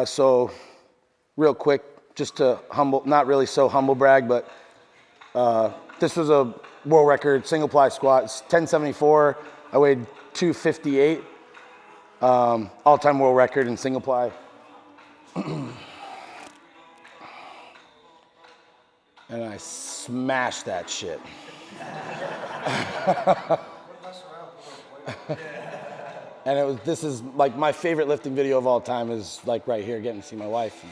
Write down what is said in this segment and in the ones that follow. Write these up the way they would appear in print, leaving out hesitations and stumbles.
So real quick, just to not really so humble brag, but this was a world record single ply squat. It's 1074. I weighed 258. All-time world record in single ply. And I smashed that shit. And this is like my favorite lifting video of all time is like right here, getting to see my wife.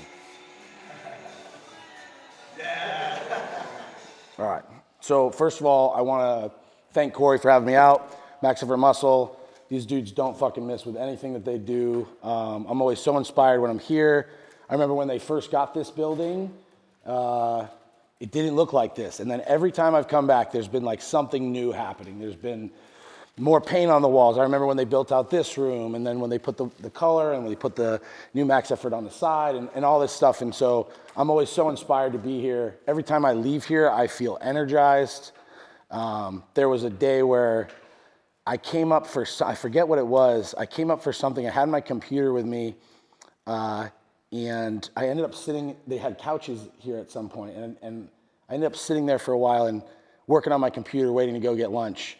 All right. So first of all, I want to thank Corey for having me out. Max Effort Muscle. These dudes don't fucking miss with anything that they do. I'm always so inspired when I'm here. I remember when they first got this building, it didn't look like this. And then every time I've come back, there's been like something new happening. There's been more paint on the walls. I remember when they built out this room, and then when they put the color, and when they put the new Max Effort on the side, and all this stuff. And so I'm always so inspired to be here. Every time I leave here, I feel energized. There was a day where I came up for, I forget what it was. I came up for something. I had my computer with me, and I ended up sitting, they had couches here at some point, and I ended up sitting there for a while and working on my computer, waiting to go get lunch.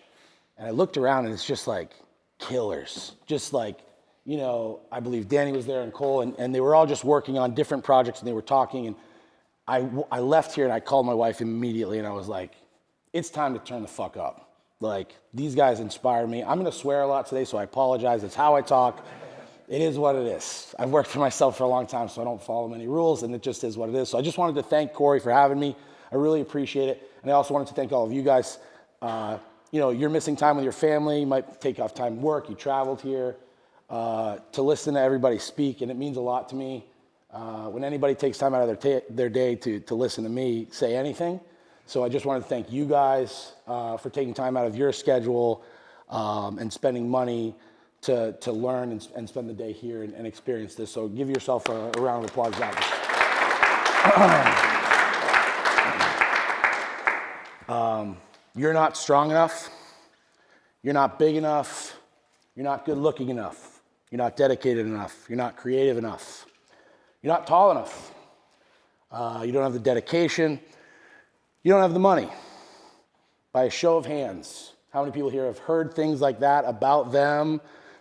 And I looked around, and it's just like killers. Just like, you know, I believe Danny was there and Cole, and they were all just working on different projects, and they were talking. And I left here, and I called my wife immediately, and I was like, it's time to turn the fuck up. Like, these guys inspire me. I'm going to swear a lot today, so I apologize. It's how I talk. It is what it is. I've worked for myself for a long time, so I don't follow many rules, and it just is what it is. So I just wanted to thank Corey for having me. I really appreciate it. And I also wanted to thank all of you guys. You know, you're missing time with your family. You might take off time to work. You traveled here to listen to everybody speak, and it means a lot to me. When anybody takes time out of their day to listen to me say anything. So I just wanted to thank you guys for taking time out of your schedule and spending money to learn and spend the day here and experience this. So give yourself a round of applause. You're not strong enough. You're not big enough. You're not good looking enough. You're not dedicated enough. You're not creative enough. You're not tall enough. You don't have the dedication. You don't have the money. By a show of hands, how many people here have heard things like that about them,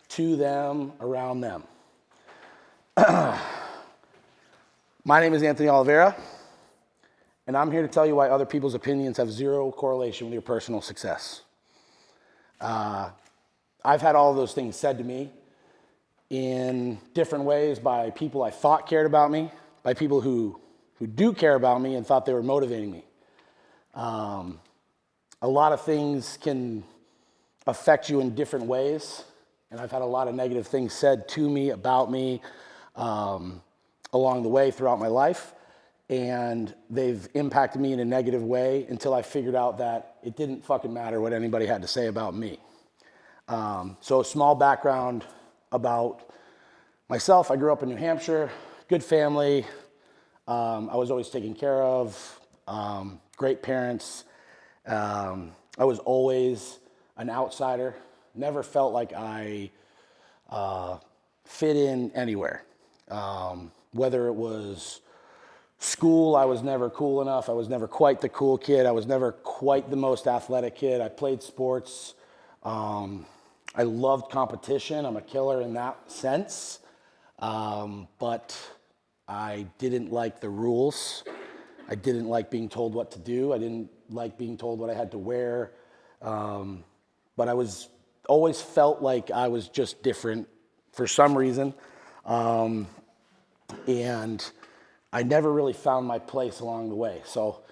to them, around them? My name is Anthony Oliveira, and I'm here to tell you why other people's opinions have zero correlation with your personal success. I've had all of those things said to me in different ways by people I thought cared about me, by people who do care about me and thought they were motivating me. A lot of things can affect you in different ways, and I've had a lot of negative things said to me, about me, along the way throughout my life, and they've impacted me in a negative way until I figured out that it didn't fucking matter what anybody had to say about me. So a small background about myself. I grew up in New Hampshire, good family. I was always taken care of, great parents. I was always an outsider, never felt like I fit in anywhere. Whether it was school, I was never cool enough. I was never quite the cool kid. I was never quite the most athletic kid. I played sports. I loved competition. I'm a killer in that sense. But I didn't like the rules. I didn't like being told what to do. I didn't like being told what I had to wear. But I always felt like I was just different for some reason. And I never really found my place along the way. So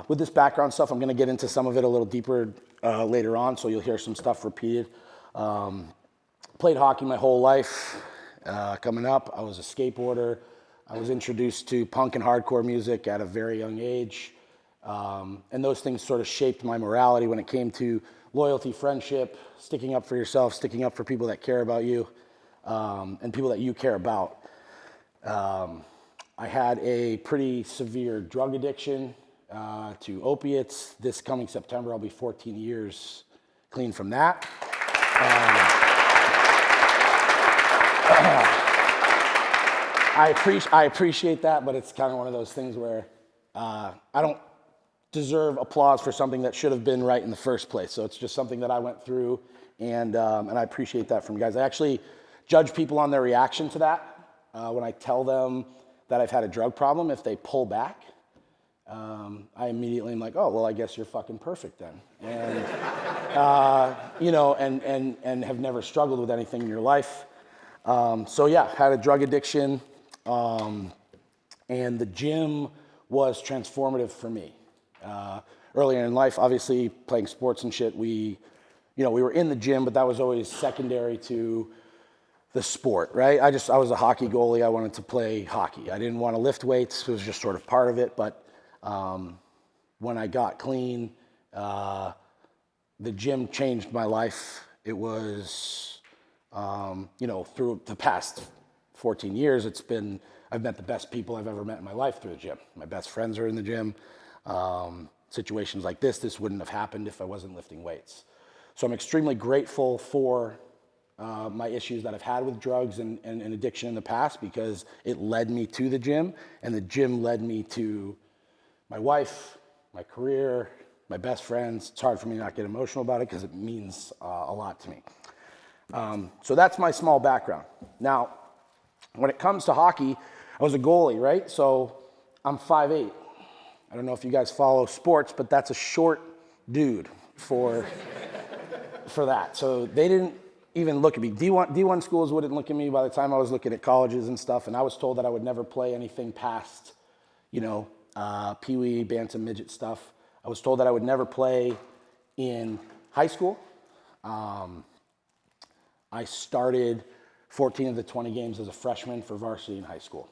with this background stuff, I'm going to get into some of it a little deeper later on, so you'll hear some stuff repeated. Played hockey my whole life. Coming up, I was a skateboarder. I was introduced to punk and hardcore music at a very young age. And those things sort of shaped my morality when it came to loyalty, friendship, sticking up for yourself, sticking up for people that care about you, and people that you care about. I had a pretty severe drug addiction to opiates. This coming September, I'll be 14 years clean from that. I appreciate that, but it's kind of one of those things where I don't deserve applause for something that should have been right in the first place. So it's just something that I went through, and I appreciate that from you guys. I actually judge people on their reaction to that. When I tell them that I've had a drug problem, if they pull back, I immediately am like, oh, well, I guess you're fucking perfect then. And, and have never struggled with anything in your life. So yeah, had a drug addiction, and the gym was transformative for me. Earlier in life, obviously playing sports and shit, we were in the gym, but that was always secondary to the sport, right? I was a hockey goalie. I wanted to play hockey. I didn't want to lift weights. It was just sort of part of it. But when I got clean, the gym changed my life. It was, through the past 14 years, I've met the best people I've ever met in my life through the gym. My best friends are in the gym. Situations like this wouldn't have happened if I wasn't lifting weights. So I'm extremely grateful for my issues that I've had with drugs and addiction in the past, because it led me to the gym, and the gym led me to my wife, my career, my best friends. It's hard for me not to get emotional about it because it means a lot to me. So that's my small background. Now, when it comes to hockey, I was a goalie, right? So I'm 5'8". I don't know if you guys follow sports, but that's a short dude for that. So they didn't even look at me. D1 schools wouldn't look at me by the time I was looking at colleges and stuff, and I was told that I would never play anything past, pee-wee, bantam, midget stuff. I was told that I would never play in high school. I started 14 of the 20 games as a freshman for varsity in high school.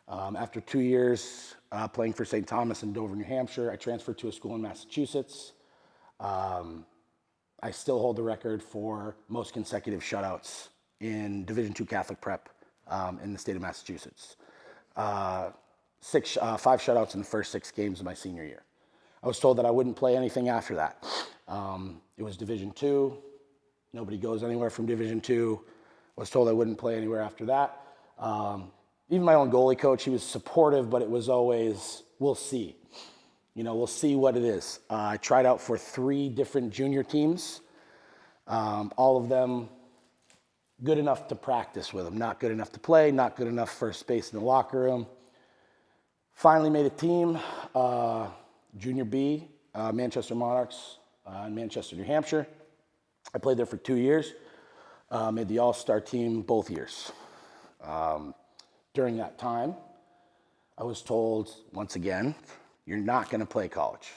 After 2 years playing for St. Thomas in Dover, New Hampshire, I transferred to a school in Massachusetts. I still hold the record for most consecutive shutouts in Division II Catholic Prep in the state of Massachusetts. 5 shutouts in the first 6 games of my senior year. I was told that I wouldn't play anything after that. It was Division II. Nobody goes anywhere from Division II. I was told I wouldn't play anywhere after that. Even my own goalie coach, he was supportive, but it was always, we'll see. We'll see what it is. I tried out for 3 different junior teams. All of them good enough to practice with them, not good enough to play, not good enough for space in the locker room. Finally made a team, Junior B, Manchester Monarchs in Manchester, New Hampshire. I played there for 2 years, made the all-star team both years. During that time, I was told, once again, you're not going to play college.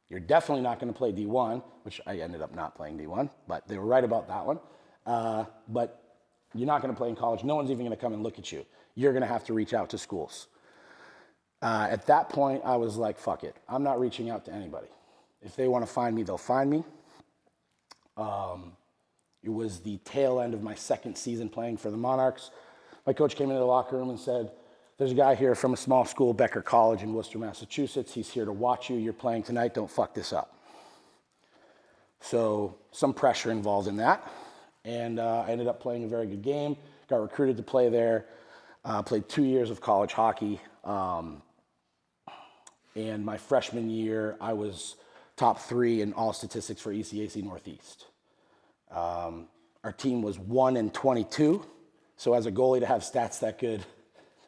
You're definitely not going to play D1, which I ended up not playing D1, but they were right about that one. But you're not going to play in college. No one's even going to come and look at you. You're going to have to reach out to schools. At that point, I was like, fuck it. I'm not reaching out to anybody. If they want to find me, they'll find me. It was the tail end of my second season playing for the Monarchs. My coach came into the locker room and said, there's a guy here from a small school, Becker College in Worcester, Massachusetts. He's here to watch you. You're playing tonight. Don't fuck this up. So some pressure involved in that. And I ended up playing a very good game. Got recruited to play there. Played 2 years of college hockey. And my freshman year, I was top 3 in all statistics for ECAC Northeast. Our team was 1-22. So as a goalie to have stats that good,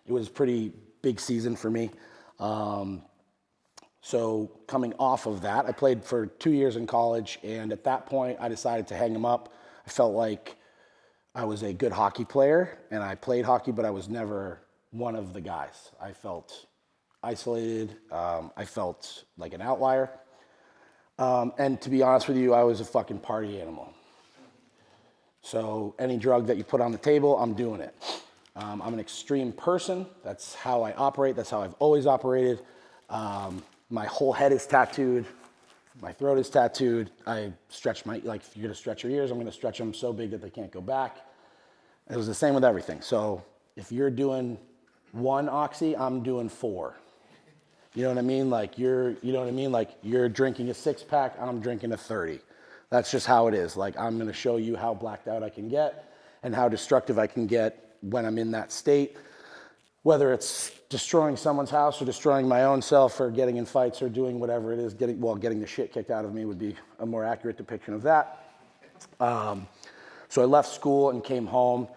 it was a pretty big season for me. So coming off of that, I played for 2 years in college, and at that point, I decided to hang them up. I felt like I was a good hockey player, and I played hockey, but I was never one of the guys. I felt isolated. I felt like an outlier. And to be honest with you, I was a fucking party animal. So any drug that you put on the table, I'm doing it. I'm an extreme person. That's how I operate. That's how I've always operated. My whole head is tattooed. My throat is tattooed. I stretch if you're gonna stretch your ears, I'm gonna stretch them so big that they can't go back. It was the same with everything. So if you're doing 1 oxy, I'm doing 4. You know what I mean? Like you're drinking a 6-pack, I'm drinking a 30. That's just how it is. Like I'm gonna show you how blacked out I can get and how destructive I can get when I'm in that state. whether it's destroying someone's house or destroying my own self or getting in fights or doing whatever it is, getting the shit kicked out of me would be a more accurate depiction of that. So I left school and came home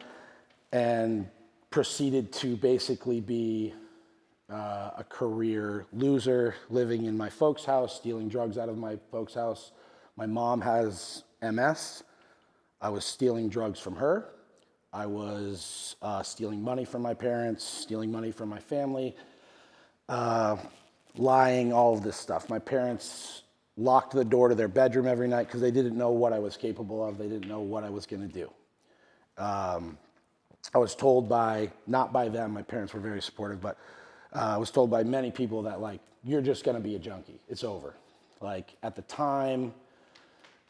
and proceeded to basically be a career loser, living in my folks' house, stealing drugs out of my folks' house. My mom has MS. I was stealing drugs from her. I was stealing money from my parents, stealing money from my family, lying, all of this stuff. My parents locked the door to their bedroom every night because they didn't know what I was capable of. They didn't know what I was going to do. I was told not by them, my parents were very supportive, but I was told by many people that, like, you're just going to be a junkie. It's over. Like, at the time,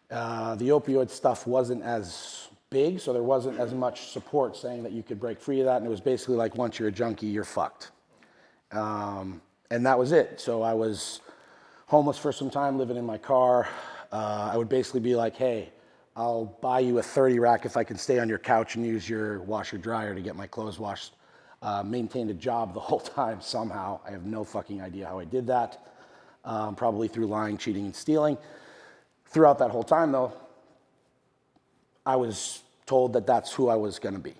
the opioid stuff wasn't as big, so there wasn't as much support saying that you could break free of that, and it was basically like, once you're a junkie, you're fucked. And that was it. So I was homeless for some time, living in my car. I would basically be like, hey, I'll buy you a 30 rack if I can stay on your couch and use your washer dryer to get my clothes washed. Maintained a job the whole time somehow. I have no fucking idea how I did that. Probably through lying, cheating, and stealing. Throughout that whole time, though, I was told that that's who I was going to be.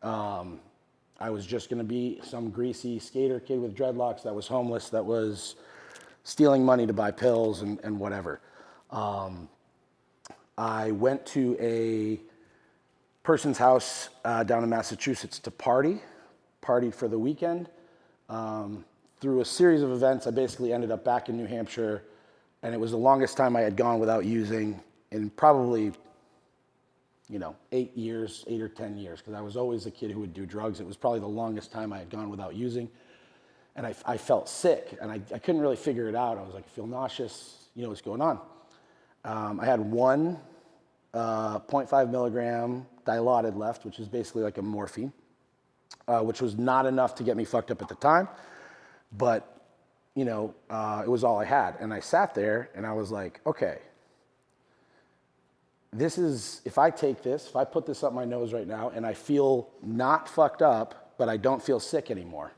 I was just going to be some greasy skater kid with dreadlocks that was homeless, that was stealing money to buy pills and whatever. I went to a person's house down in Massachusetts to partied for the weekend. Through a series of events, I basically ended up back in New Hampshire, and it was the longest time I had gone without using in probably 8 or 10 years, because I was always a kid who would do drugs. It was probably the longest time I had gone without using. And I felt sick, and I couldn't really figure it out. I was like, I feel nauseous, what's going on? I had one 0.5 milligram Dilaudid left, which is basically like a morphine, which was not enough to get me fucked up at the time. But, it was all I had. And I sat there, and I was like, okay, if I take this, if I put this up my nose right now and I feel not fucked up, but I don't feel sick anymore,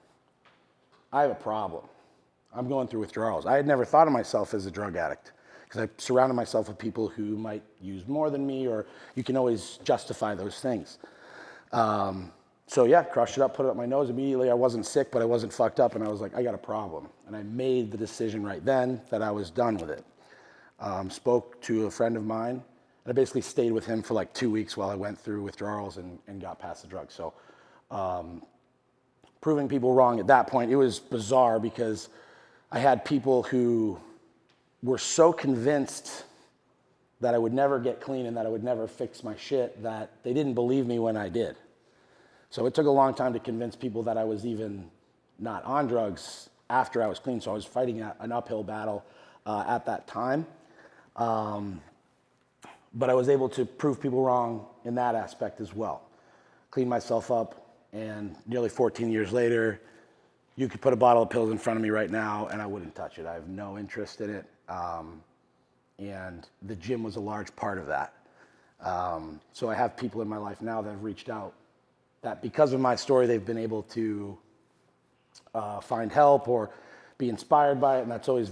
I have a problem. I'm going through withdrawals. I had never thought of myself as a drug addict because I surrounded myself with people who might use more than me, or you can always justify those things. So yeah, crushed it up, put it up my nose. Immediately I wasn't sick, but I wasn't fucked up, and I was like, I got a problem. And I made the decision right then that I was done with it. Spoke to a friend of mine. I basically stayed with him for like 2 weeks while I went through withdrawals and got past the drugs. So proving people wrong at that point, it was bizarre because I had people who were so convinced that I would never get clean and that I would never fix my shit that they didn't believe me when I did. So it took a long time to convince people that I was even not on drugs after I was clean. So I was fighting an uphill battle at that time. But I was able to prove people wrong in that aspect as well. Cleaned myself up, and nearly 14 years later, you could put a bottle of pills in front of me right now, and I wouldn't touch it. I have no interest in it. And the gym was a large part of that. So I have people in my life now that have reached out that because of my story, they've been able to find help or be inspired by it, and that's always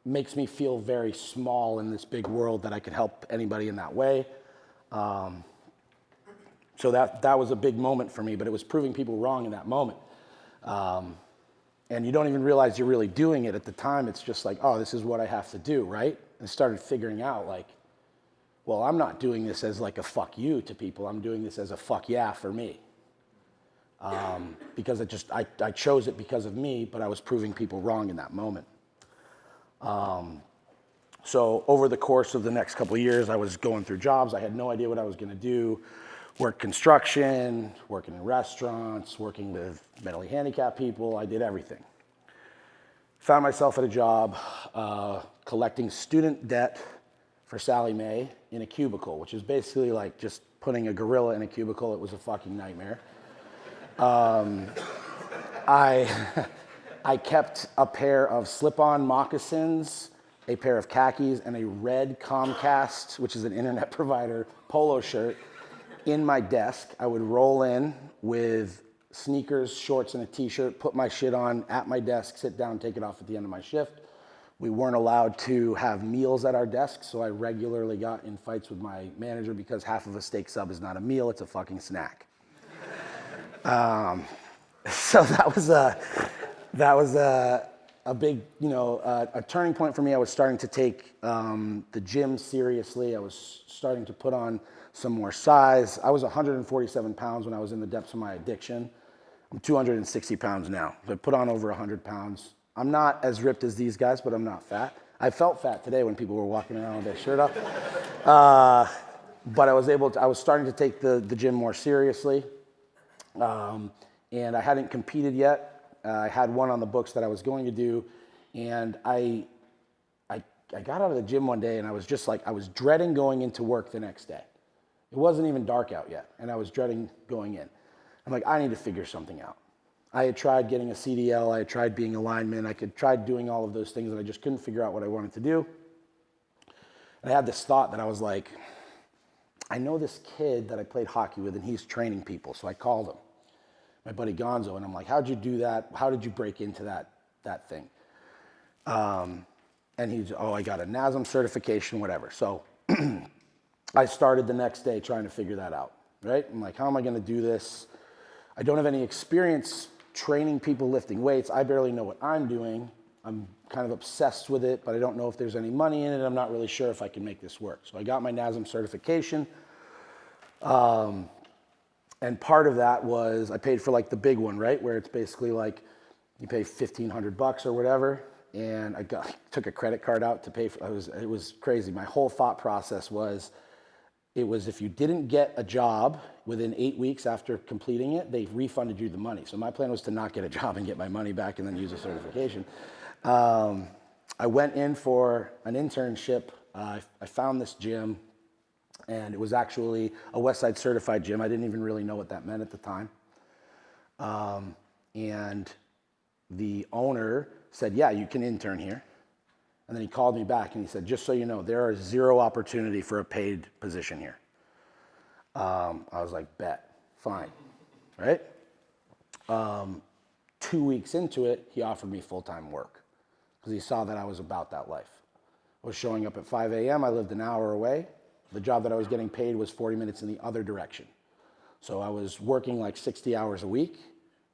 makes me feel very small in this big world that I could help anybody in that way. So that was a big moment for me, but it was proving people wrong in that moment. And you don't even realize you're really doing it at the time. It's just like, oh, this is what I have to do, right? And started figuring out like, well, I'm not doing this as like a fuck you to people. I'm doing this as a fuck yeah for me. Because I chose it because of me, but I was proving people wrong in that moment. So over the course of the next couple of years, I was going through jobs. I had no idea what I was going to do. Worked construction, working in restaurants, working with mentally handicapped people. I did everything. Found myself at a job collecting student debt for Sally Mae in a cubicle, which is basically like just putting a gorilla in a cubicle. It was a fucking nightmare. I kept a pair of slip-on moccasins, a pair of khakis, and a red Comcast, which is an internet provider, polo shirt in my desk. I would roll in with sneakers, shorts, and a t-shirt, put my shit on at my desk, sit down, take it off at the end of my shift. We weren't allowed to have meals at our desk, so I regularly got in fights with my manager because half of a steak sub is not a meal, it's a fucking snack. So that was a big, a turning point for me. I was starting to take the gym seriously. I was starting to put on some more size. I was 147 pounds when I was in the depths of my addiction. I'm 260 pounds now. So I put on over 100 pounds. I'm not as ripped as these guys, but I'm not fat. I felt fat today when people were walking around with their shirt up. But I was starting to take the gym more seriously. And I hadn't competed yet. I had one on the books that I was going to do. And I got out of the gym one day and I was just like, I was dreading going into work the next day. It wasn't even dark out yet. And I was dreading going in. I'm like, I need to figure something out. I had tried getting a CDL, I had tried being a lineman, I tried doing all of those things and I just couldn't figure out what I wanted to do. And I had this thought that I was like, I know this kid that I played hockey with and he's training people. So I called him, my buddy Gonzo, and I'm like, how'd you do that? How did you break into that thing? And he's, I got a NASM certification, whatever. So I started the next day trying to figure that out, right? I'm like, how am I gonna do this? I don't have any experience training people lifting weights. I barely know what I'm doing. I'm kind of obsessed with it, but I don't know if there's any money in it. I'm not really sure if I can make this work. So I got my NASM certification. And part of that was I paid for like the big one, right? Where it's basically like you pay $1,500 or whatever. And I took a credit card out to pay for it. Was crazy. My whole thought process was, if you didn't get a job within 8 weeks after completing it, they refunded you the money. So my plan was to not get a job and get my money back and then use a certification. I went in for an internship. I found this gym, and it was actually a Westside certified gym. I didn't even really know what that meant at the time. And the owner said, yeah, you can intern here. And then he called me back and he said, just so you know, there is zero opportunity for a paid position here. I was like, bet, fine, right? 2 weeks into it, he offered me full-time work because he saw that I was about that life. I was showing up at 5 a.m., I lived an hour away. The job that I was getting paid was 40 minutes in the other direction. So I was working like 60 hours a week,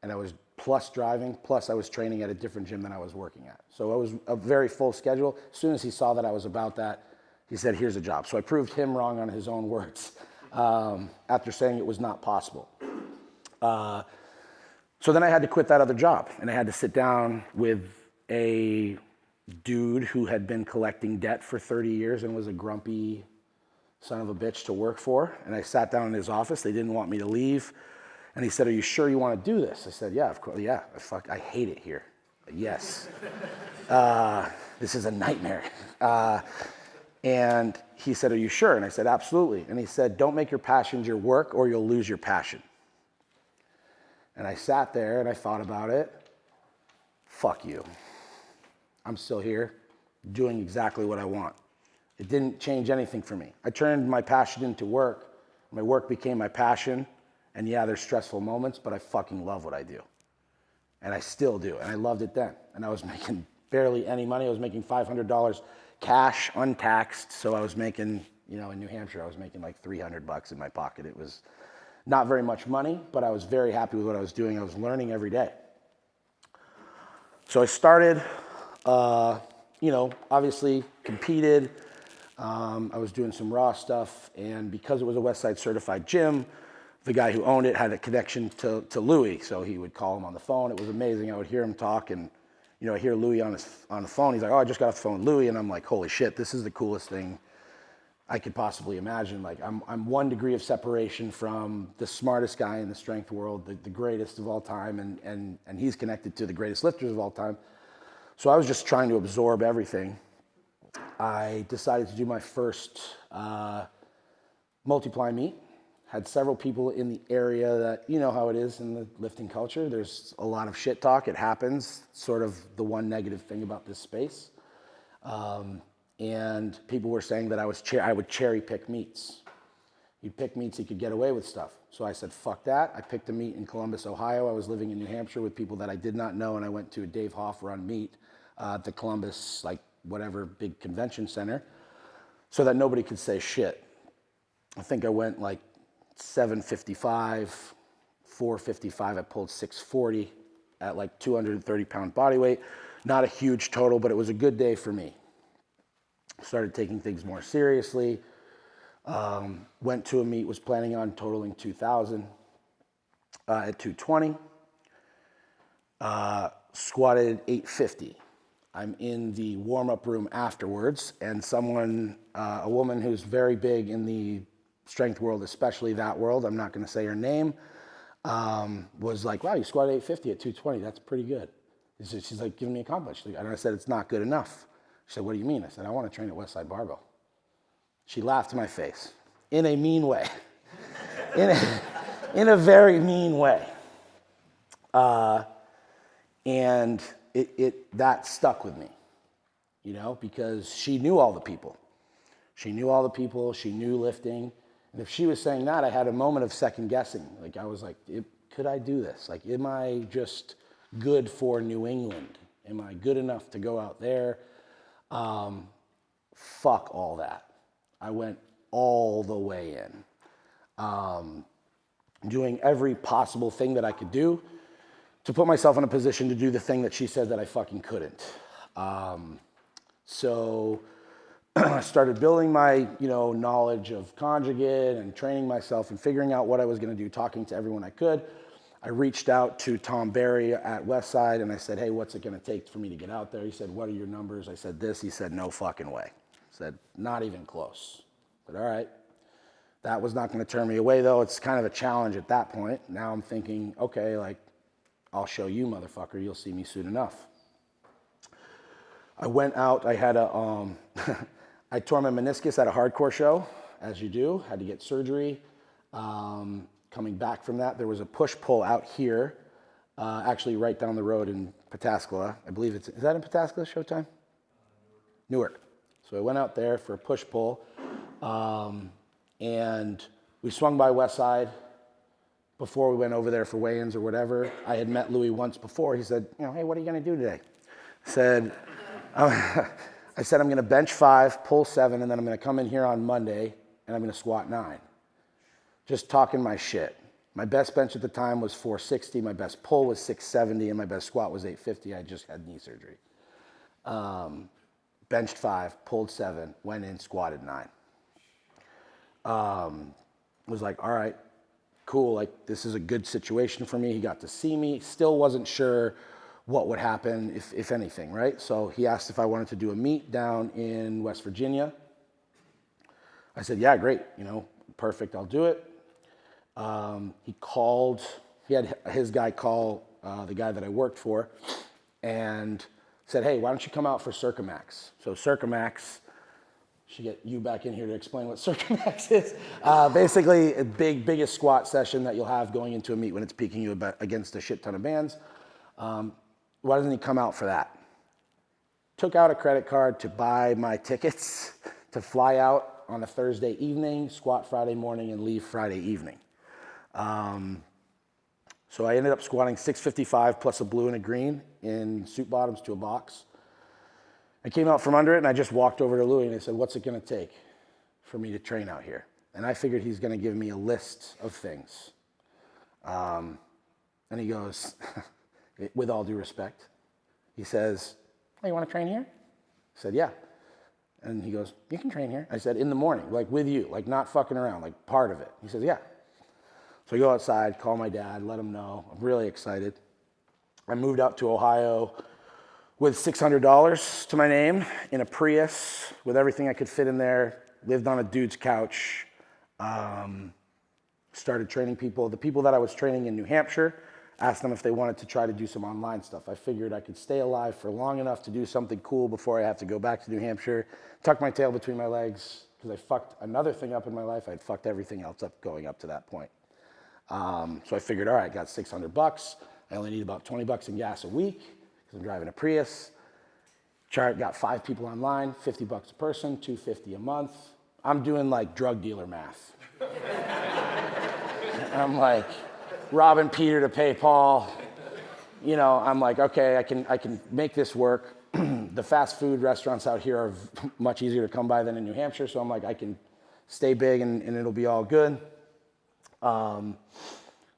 and I was plus driving, plus I was training at a different gym than I was working at. So it was a very full schedule. As soon as he saw that I was about that, he said, here's a job. So I proved him wrong on his own words after saying it was not possible. So then I had to quit that other job, and I had to sit down with a dude who had been collecting debt for 30 years and was a grumpy son of a bitch to work for. And I sat down in his office. They didn't want me to leave. And he said, are you sure you want to do this? I said, yeah, of course. Yeah, I hate it here. Yes. This is a nightmare. And he said, are you sure? And I said, absolutely. And he said, don't make your passions your work or you'll lose your passion. And I sat there and I thought about it. Fuck you. I'm still here doing exactly what I want. It didn't change anything for me. I turned my passion into work. My work became my passion. And yeah, there's stressful moments, but I fucking love what I do. And I still do. And I loved it then. And I was making barely any money. I was making $500 cash, untaxed. So I was making, in New Hampshire, I was making like $300 in my pocket. It was not very much money, but I was very happy with what I was doing. I was learning every day. So I started, obviously competed. I was doing some raw stuff. And because it was a Westside certified gym, the guy who owned it had a connection to Louis, so he would call him on the phone. It was amazing. I would hear him talk, and I hear Louis on the phone. He's like, I just got off the phone with Louis, and I'm like, holy shit, this is the coolest thing I could possibly imagine. Like, I'm 1 degree of separation from the smartest guy in the strength world, the greatest of all time, and he's connected to the greatest lifters of all time. So I was just trying to absorb everything. I decided to do my first multiply meet. Had several people in the area that, you know how it is in the lifting culture. There's a lot of shit talk. It happens. Sort of the one negative thing about this space. And people were saying that I would cherry pick meets. He'd pick meets he could get away with stuff. So I said, fuck that. I picked a meet in Columbus, Ohio. I was living in New Hampshire with people that I did not know, and I went to a Dave Hoff run meet at the Columbus, like whatever big convention center, so that nobody could say shit. I think I went like 755, 455. I pulled 640 at like 230 pound body weight. Not a huge total, but it was a good day for me. Started taking things more seriously. Went to a meet, was planning on totaling 2,000 at 220. Squatted 850. I'm in the warm-up room afterwards, and a woman who's very big in the strength world, especially that world, I'm not going to say her name, was like, wow, you squatted 850 at 220. That's pretty good. She's like giving me a compliment. And I said, it's not good enough. She said, what do you mean? I said, I want to train at Westside Barbell. She laughed in my face in a mean way, in a very mean way. And that stuck with me, because she knew all the people. She knew lifting. And if she was saying that, I had a moment of second guessing. Like, I was like, could I do this? Like, am I just good for New England? Am I good enough to go out there? Fuck all that. I went all the way in, doing every possible thing that I could do to put myself in a position to do the thing that she said that I fucking couldn't. So I started building my, knowledge of conjugate and training myself and figuring out what I was going to do, talking to everyone I could. I reached out to Tom Barry at Westside and I said, hey, what's it going to take for me to get out there? He said, what are your numbers? I said this. He said, no fucking way. I said, not even close. I said, all right. That was not going to turn me away, though. It's kind of a challenge at that point. Now I'm thinking, okay, like, I'll show you, motherfucker. You'll see me soon enough. I went out. I had I tore my meniscus at a hardcore show, as you do. Had to get surgery. Coming back from that, there was a push-pull out here, actually right down the road in Pataskala. I believe is that in Pataskala, Showtime? Newark. So I went out there for a push-pull, and we swung by Westside before we went over there for weigh-ins or whatever. I had met Louis once before. He said, hey, what are you going to do today? I said, I'm going to bench 5, pull 7, and then I'm going to come in here on Monday, and I'm going to squat 9. Just talking my shit. My best bench at the time was 460. My best pull was 670, and my best squat was 850. I just had knee surgery. Benched 5, pulled 7, went in, squatted 9. Was like, all right, cool. Like, this is a good situation for me. He got to see me. Still wasn't sure what would happen, if anything, right? So he asked if I wanted to do a meet down in West Virginia. I said, yeah, great. Perfect. I'll do it. He had his guy call the guy that I worked for and said, hey, why don't you come out for Circamax? So Circamax, should get you back in here to explain what Circamax is. Basically, a biggest squat session that you'll have going into a meet when it's peaking you against a shit ton of bands. Why doesn't he come out for that? Took out a credit card to buy my tickets to fly out on a Thursday evening, squat Friday morning, and leave Friday evening. So I ended up squatting 655 plus a blue and a green in suit bottoms to a box. I came out from under it and I just walked over to Louis and I said, what's it going to take for me to train out here? And I figured he's going to give me a list of things. And he goes, with all due respect, he says, hey, you want to train here? I said, yeah. And he goes, you can train here. I said, in the morning, like with you, like not fucking around, like part of it. He says, yeah. So I go outside, call my dad, let him know. I'm really excited. I moved out to Ohio with $600 to my name in a Prius with everything I could fit in there. Lived on a dude's couch. Started training people. The people that I was training in New Hampshire, asked them if they wanted to try to do some online stuff. I figured I could stay alive for long enough to do something cool before I have to go back to New Hampshire, tuck my tail between my legs, because I fucked another thing up in my life. I'd fucked everything else up going up to that point. So I figured, all right, got $600. I only need about $20 in gas a week because I'm driving a Prius. Got 5 people online, $50 a person, $250 a month. I'm doing like drug dealer math. And I'm like, robbing Peter to pay Paul. You know, I'm like, okay, I can make this work. The fast food restaurants out here are much easier to come by than in New Hampshire, so I'm like, I can stay big and it'll be all good. So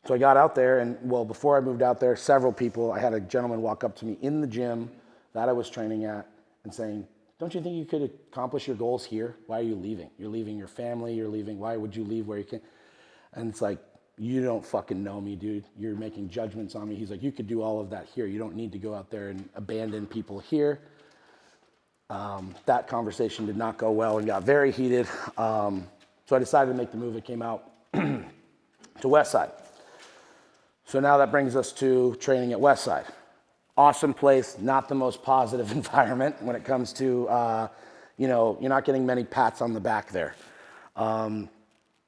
I got out there, and well, before I moved out there, several people, I had a gentleman walk up to me in the gym that I was training at and saying, don't you think you could accomplish your goals here? Why are you leaving? You're leaving your family, you're leaving, why would you leave where you can? And it's like, you don't fucking know me, dude. You're making judgments on me. He's like, you could do all of that here. You don't need to go out there and abandon people here. That conversation did not go well and got very heated. So I decided to make the move. It came out to Westside. So now that brings us to training at Westside. Awesome place, not the most positive environment when it comes to, you know, you're not getting many pats on the back there.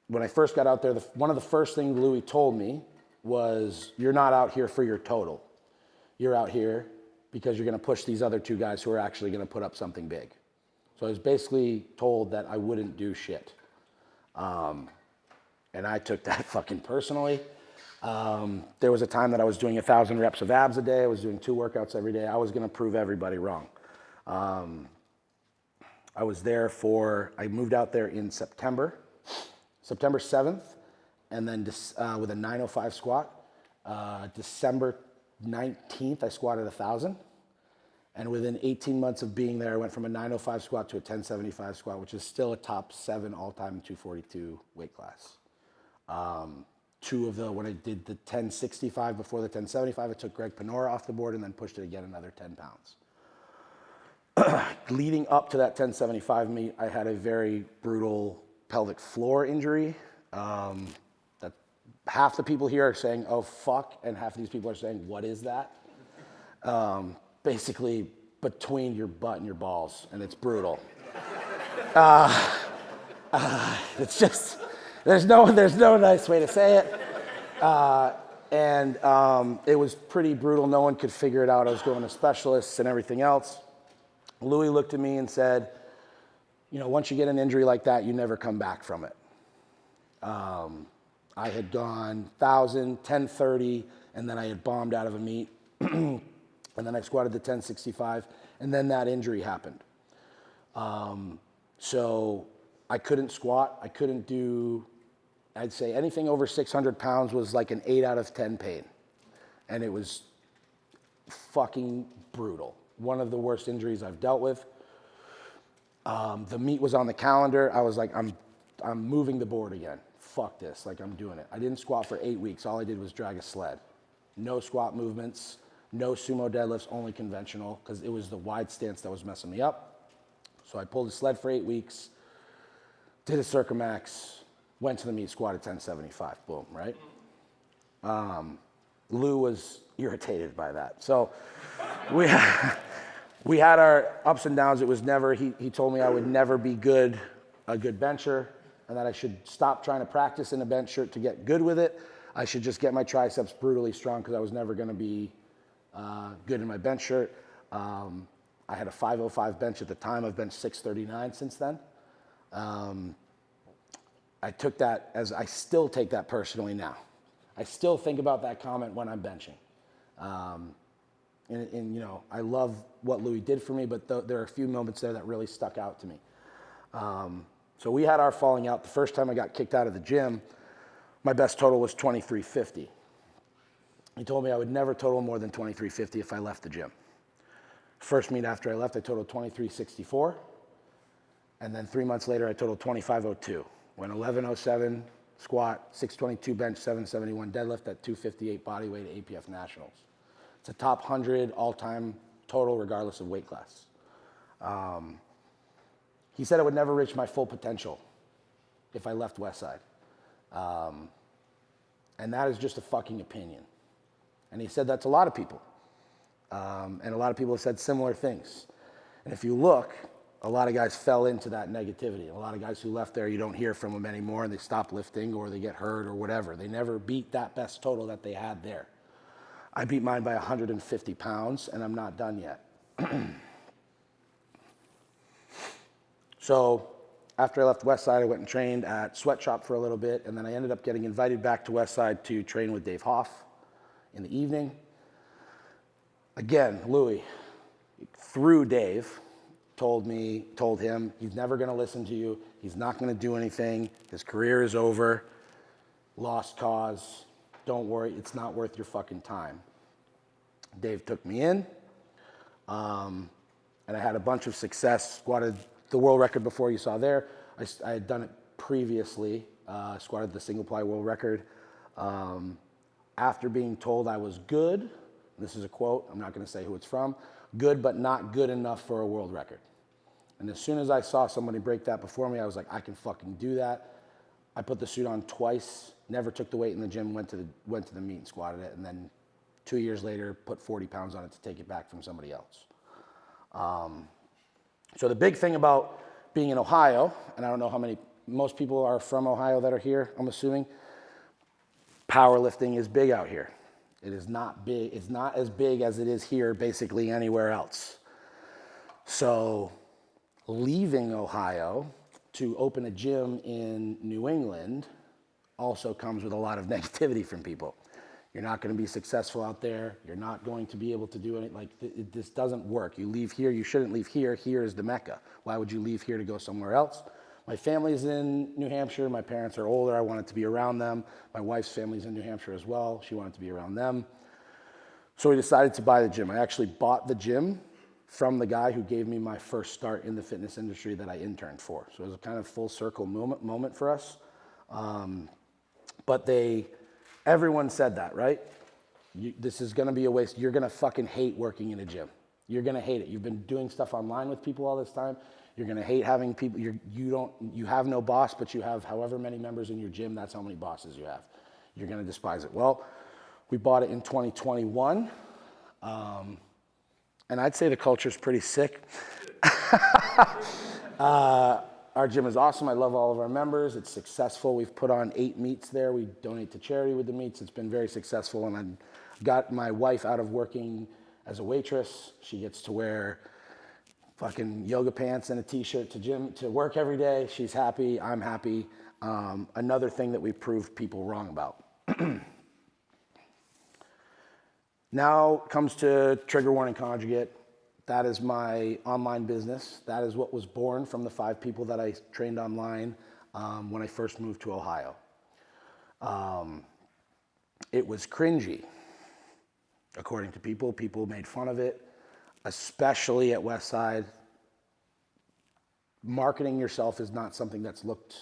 When I first got out there, one of the first things Louis told me was, you're not out here for your total. You're out here because you're going to push these other two guys who are actually going to put up something big. So I was basically told that I wouldn't do shit. And I took that fucking personally. There was a time that I was doing 1,000 reps of abs a day. I was doing 2 workouts every day. I was going to prove everybody wrong. I was there I moved out there in September 7th, and then with a 905 squat. December 19th, I squatted 1,000. And within 18 months of being there, I went from a 905 squat to a 1075 squat, which is still a top 7 all-time 242 weight class. When I did the 1065 before the 1075, I took Greg Panora off the board and then pushed it again another 10 pounds. Leading up to that 1075 meet, I had a very brutal pelvic floor injury. That half the people here are saying, oh, fuck, and half of these people are saying, what is that? Basically, between your butt and your balls, and it's brutal. It's just, there's no nice way to say it. And it was pretty brutal. No one could figure it out. I was going to specialists and everything else. Louis looked at me and said, you know, once you get an injury like that, you never come back from it. I had gone 1,000, 1030, and then I had bombed out of a meet. And then I squatted the 1065, and then that injury happened. So I couldn't squat. I couldn't do, I'd say anything over 600 pounds was like an 8 out of 10 pain. And it was fucking brutal. One of the worst injuries I've dealt with. The meet was on the calendar. I was like, I'm moving the board again. Fuck this, like I'm doing it. I didn't squat for 8 weeks. All I did was drag a sled. No squat movements, no sumo deadlifts, only conventional, because it was the wide stance that was messing me up. So I pulled a sled for 8 weeks, did a Circumax, went to the meet, squatted 1075, boom, right? Lou was irritated by that. So we had our ups and downs. It was never, he told me I would never be a good bencher, and that I should stop trying to practice in a bench shirt to get good with it. I should just get my triceps brutally strong because I was never going to be good in my bench shirt. I had a 505 bench at the time. I've benched 639 since then. I took that I still take that personally now. I still think about that comment when I'm benching. And you know, I love what Louis did for me, but there are a few moments there that really stuck out to me. So we had our falling out. The first time I got kicked out of the gym, my best total was 2350. He told me I would never total more than 2350 if I left the gym. First meet after I left, I totaled 2364. And then 3 months later, I totaled 2502. Went 1107 squat, 622 bench, 771 deadlift at 258 body weight at APF Nationals. It's a top 100 all-time total regardless of weight class. He said I would never reach my full potential if I left Westside. And that is just a fucking opinion. And he said that to a lot of people. And a lot of people have said similar things. And if you look, a lot of guys fell into that negativity. A lot of guys who left there, you don't hear from them anymore, and they stop lifting or they get hurt or whatever. They never beat that best total that they had there. I beat mine by 150 pounds, and I'm not done yet. So after I left Westside, I went and trained at Sweatshop for a little bit, and then I ended up getting invited back to Westside to train with Dave Hoff in the evening. Again, Louis, through Dave, told him he's never gonna listen to you, he's not gonna do anything, his career is over, lost cause, don't worry, it's not worth your fucking time. Dave took me in, and I had a bunch of success, squatted the world record before you saw there. I had done it previously, squatted the single ply world record. After being told I was good, this is a quote, I'm not gonna say who it's from, good but not good enough for a world record. And as soon as I saw somebody break that before me, I was like, I can fucking do that. I put the suit on twice, never took the weight in the gym, went to the meet and squatted it, and then 2 years later, put 40 pounds on it to take it back from somebody else. So the big thing about being in Ohio, and I don't know how many, most people are from Ohio that are here, I'm assuming, powerlifting is big out here. It is not big, it's not as big as it is here basically anywhere else. So leaving Ohio to open a gym in New England also comes with a lot of negativity from people. You're not going to be successful out there. You're not going to be able to do it. Like, this doesn't work. You leave here, you shouldn't leave here. Here is the Mecca. Why would you leave here to go somewhere else? My family's in New Hampshire. My parents are older. I wanted to be around them. My wife's family's in New Hampshire as well. She wanted to be around them. So we decided to buy the gym. I actually bought the gym from the guy who gave me my first start in the fitness industry that I interned for. So it was a kind of full circle moment for us. But everyone said that, right? This is gonna be a waste. You're gonna fucking hate working in a gym. You're gonna hate it. You've been doing stuff online with people all this time. You're gonna hate having people, you have no boss, but you have however many members in your gym, that's how many bosses you have. You're gonna despise it. Well, we bought it in 2021. And I'd say the culture's pretty sick. Our gym is awesome. I love all of our members. It's successful. We've put on 8 meets there. We donate to charity with the meets. It's been very successful. And I got my wife out of working as a waitress. She gets to wear fucking yoga pants and a t-shirt to work every day. She's happy. I'm happy. Another thing that we proved people wrong about. Now comes to Trigger Warning Conjugate. That is my online business. That is what was born from the 5 people that I trained online when I first moved to Ohio. It was cringy, according to people. People made fun of it, especially at Westside. Marketing yourself is not something that's looked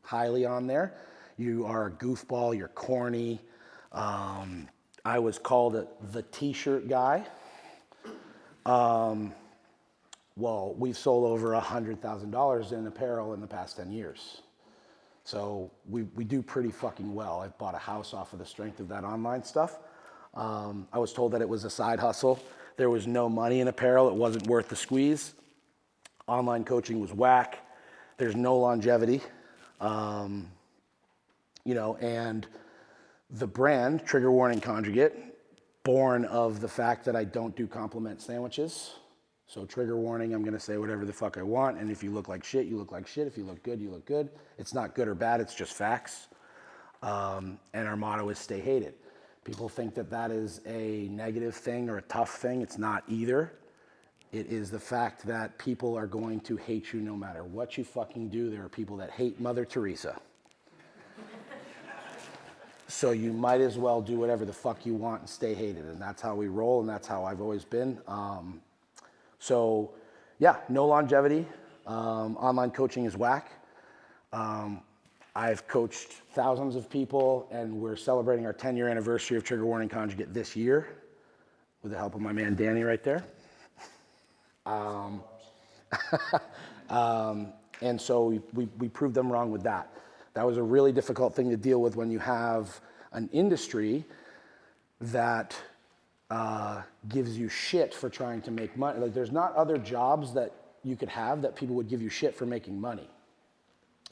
highly on there. You are a goofball, you're corny. I was called the t-shirt guy. Well, we've sold over $100,000 in apparel in the past 10 years. So we do pretty fucking well. I've bought a house off of the strength of that online stuff. I was told that it was a side hustle. There was no money in apparel. It wasn't worth the squeeze. Online coaching was whack. There's no longevity. And the brand, Trigger Warning Conjugate, born of the fact that I don't do compliment sandwiches. So trigger warning, I'm gonna say whatever the fuck I want, and if you look like shit, you look like shit. If you look good, you look good. It's not good or bad, it's just facts. And our motto is stay hated. People think that that is a negative thing or a tough thing. It's not either. It is the fact that people are going to hate you no matter what you fucking do. There are people that hate Mother Teresa. So you might as well do whatever the fuck you want and stay hated. And that's how we roll, and that's how I've always been. So yeah, no longevity. Online coaching is whack. I've coached thousands of people, and we're celebrating our 10-year anniversary of Trigger Warning Conjugate this year with the help of my man Danny right there. And so we proved them wrong with that. That was a really difficult thing to deal with when you have an industry that gives you shit for trying to make money. Like, there's not other jobs that you could have that people would give you shit for making money.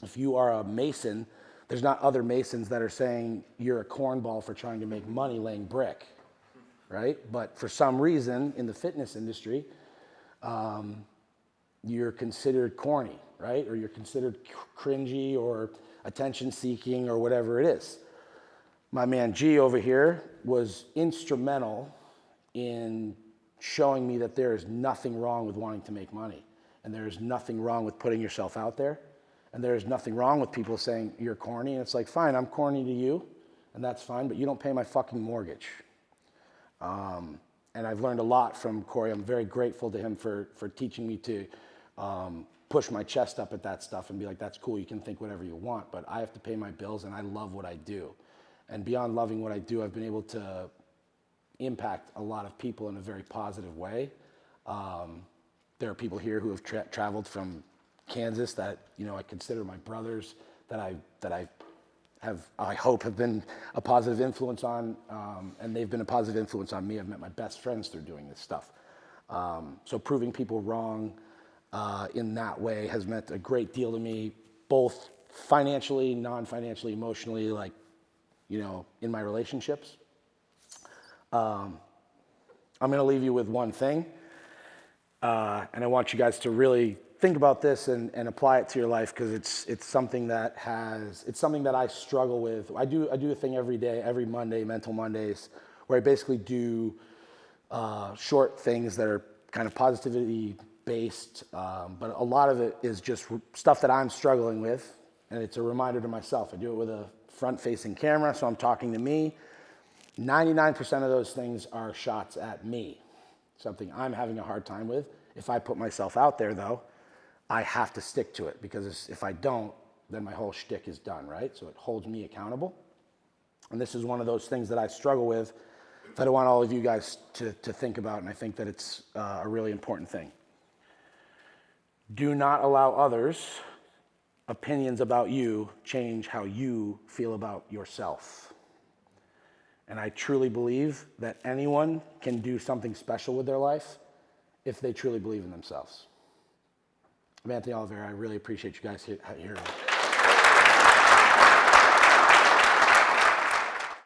If you are a mason, there's not other masons that are saying you're a cornball for trying to make money laying brick, right? But for some reason in the fitness industry, you're considered corny, right? Or you're considered cringy or attention seeking or whatever it is. My man G over here was instrumental in showing me that there is nothing wrong with wanting to make money. And there is nothing wrong with putting yourself out there. And there is nothing wrong with people saying you're corny. And it's like, fine, I'm corny to you, and that's fine, but you don't pay my fucking mortgage. And I've learned a lot from Corey. I'm very grateful to him for teaching me to push my chest up at that stuff and be like, that's cool, you can think whatever you want, but I have to pay my bills and I love what I do. And beyond loving what I do, I've been able to impact a lot of people in a very positive way. There are people here who have traveled from Kansas that, you know, I consider my brothers, that I hope have been a positive influence on, and they've been a positive influence on me. I've met my best friends through doing this stuff. So proving people wrong in that way has meant a great deal to me, both financially, non-financially, emotionally, like, you know, in my relationships. I'm gonna leave you with one thing, and I want you guys to really think about this and apply it to your life, because it's something that I struggle with. I do a thing every day, every Monday, Mental Mondays, where I basically do short things that are kind of positivity based, but a lot of it is just stuff that I'm struggling with, and it's a reminder to myself. I do it with a front-facing camera, so I'm talking to me. 99% of those things are shots at me, something I'm having a hard time with. If I put myself out there, though, I have to stick to it, because if I don't, then my whole shtick is done, right? So it holds me accountable. And this is one of those things that I struggle with that I want all of you guys to think about, and I think that it's a really important thing. Do not allow others' opinions about you change how you feel about yourself. And I truly believe that anyone can do something special with their life if they truly believe in themselves. I'm Anthony Oliveira. I really appreciate you guys here.